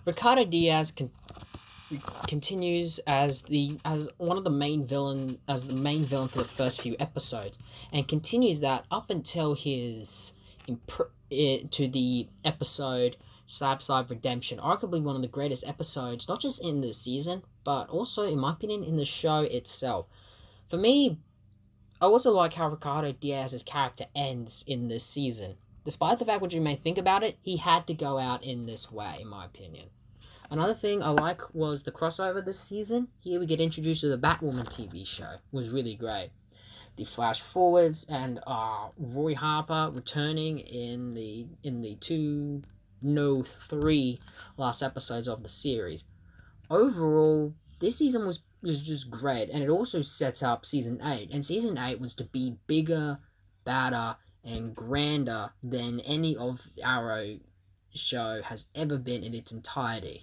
Ricardo Diaz continues as one of the main villain as the main villain for the first few episodes, and continues that up until his to the episode Slab Side Redemption, arguably one of the greatest episodes, not just in the season, but also, in my opinion, in the show itself. For me, I also like how Ricardo Diaz's character ends in this season. Despite the fact what you may think about it, he had to go out in this way, in my opinion. Another thing I like was the crossover this season. Here we get introduced to the Batwoman TV show. It was really great. The flash forwards and Roy Harper returning in the two, no, three last episodes of the series. Overall, this season was just great, and it also sets up season 8. And season 8 was to be bigger, badder, and grander than any of Arrow show has ever been in its entirety.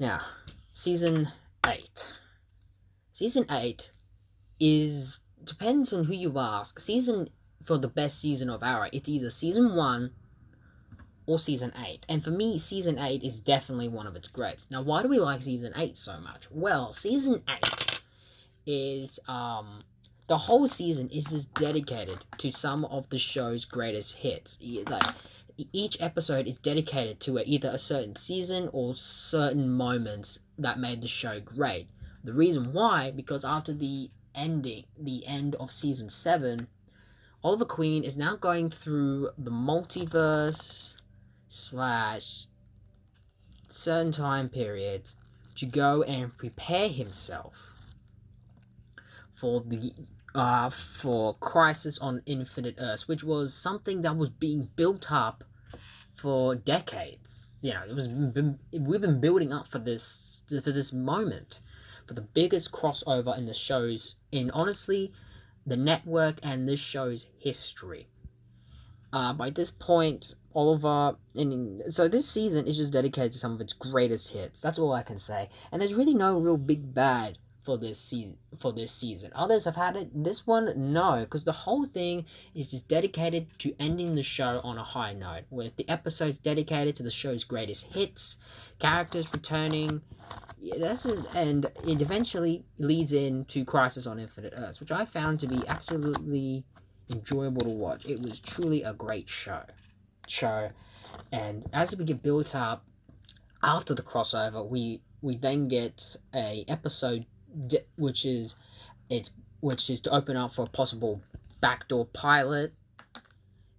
Now, season 8. Season 8 is depends on who you ask. Season for the best season of Arrow, it's either season 1 or season 8. And for me, season 8 is definitely one of its greats. Now, why do we like season 8 so much? Well, season 8 is the whole season is just dedicated to some of the show's greatest hits. Like, each episode is dedicated to either a certain season or certain moments that made the show great. The reason why, because after the end of season 7, Oliver Queen is now going through the multiverse slash certain time periods to go and prepare himself for the for Crisis on Infinite Earths, which was something that was being built up for decades. We've been building up for this moment, for the biggest crossover in the show's, in honestly, the network and this show's history. By this point, so this season is just dedicated to some of its greatest hits. That's all I can say. And there's really no real big bad for this season. Others have had it. This one, no, because the whole thing is just dedicated to ending the show on a high note, with the episodes dedicated to the show's greatest hits, characters returning. And it eventually leads into Crisis on Infinite Earths, which I found to be absolutely enjoyable to watch. It was truly a great show. And as we get built up after the crossover, we then get a episode which is to open up for a possible backdoor pilot.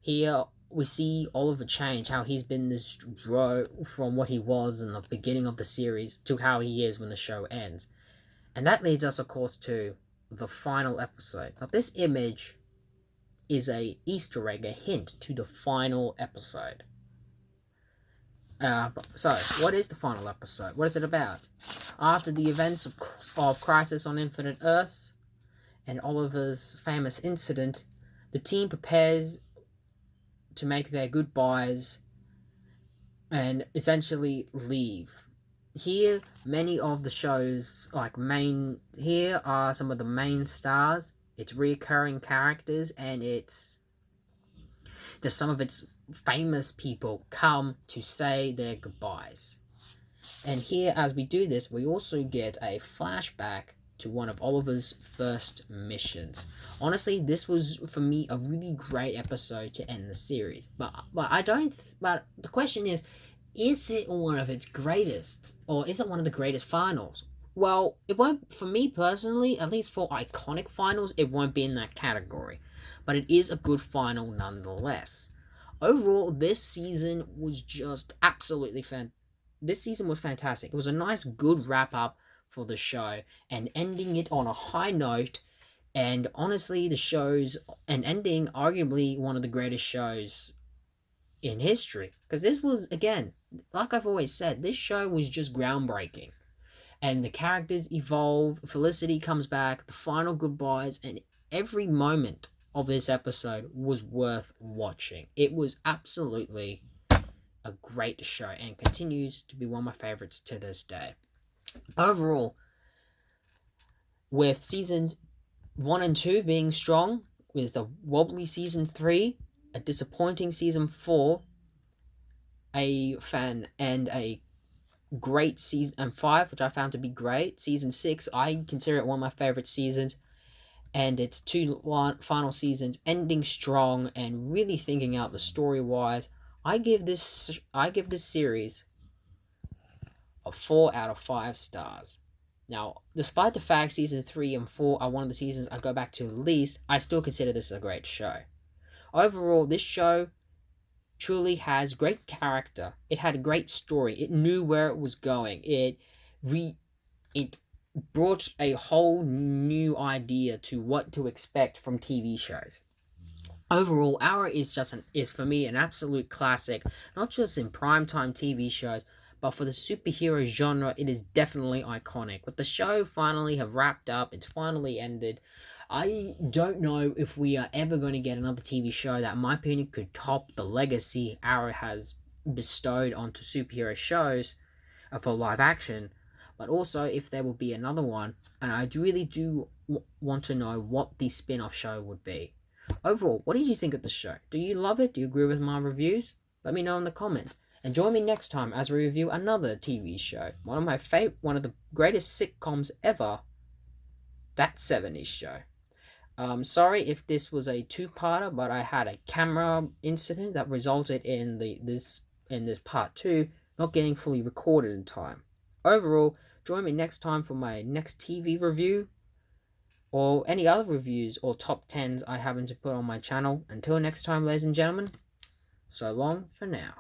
Here we see Oliver change, how he's been this grow from what he was in the beginning of the series to how he is when the show ends. And that leads us, of course, to the final episode. Now, this image is a Easter egg, a hint to the final episode. So, what is the final episode? What is it about? After the events of Crisis on Infinite Earths and Oliver's famous incident, the team prepares to make their goodbyes and essentially leave. Here, many of the show's here are some of the main stars, its reoccurring characters, and it's just some of its famous people come to say their goodbyes. And here, as we do this, we also get a flashback to one of Oliver's first missions. Honestly, this was, for me, a really great episode to end the series. But the question is it one of its greatest? Or is it one of the greatest finals? Well, it won't, for me personally, at least for iconic finals, it won't be in that category. But it is a good final nonetheless. Overall, this season was just absolutely This season was fantastic. It was a nice, good wrap-up for the show, and ending it on a high note, and honestly, the show's, and ending arguably one of the greatest shows in history. Because this was, again, like I've always said, this show was just groundbreaking. And the characters evolve, Felicity comes back, the final goodbyes, and every moment of this episode was worth watching. It was absolutely a great show and continues to be one of my favorites to this day. Overall, with seasons 1 and 2 being strong, with a wobbly season 3, a disappointing season 4, a fan and a great season 5, which I found to be great. Season 6, I consider it one of my favorite seasons, and its two final seasons ending strong and really thinking out the story wise. I give this series a 4 out of 5 stars. Now, despite the fact season 3 and 4 are one of the seasons I go back to least, I still consider this a great show. Overall, this show truly has great character. It had a great story. It knew where it was going. It brought a whole new idea to what to expect from TV shows. Overall, Arrow is for me an absolute classic, not just in primetime TV shows, but for the superhero genre, it is definitely iconic. With the show finally have wrapped up, it's finally ended. I don't know if we are ever going to get another TV show that, in my opinion, could top the legacy Arrow has bestowed onto superhero shows for live action. But also, if there will be another one, and I really do want to know what the spin off show would be. Overall, what did you think of the show? Do you love it? Do you agree with my reviews? Let me know in the comments. And join me next time as we review another TV show. One of the greatest sitcoms ever, That 70s Show. Sorry if this was a two-parter, but I had a camera incident that resulted in this part 2 not getting fully recorded in time. Overall, join me next time for my next TV review, or any other reviews or top 10s I happen to put on my channel. Until next time, ladies and gentlemen, so long for now.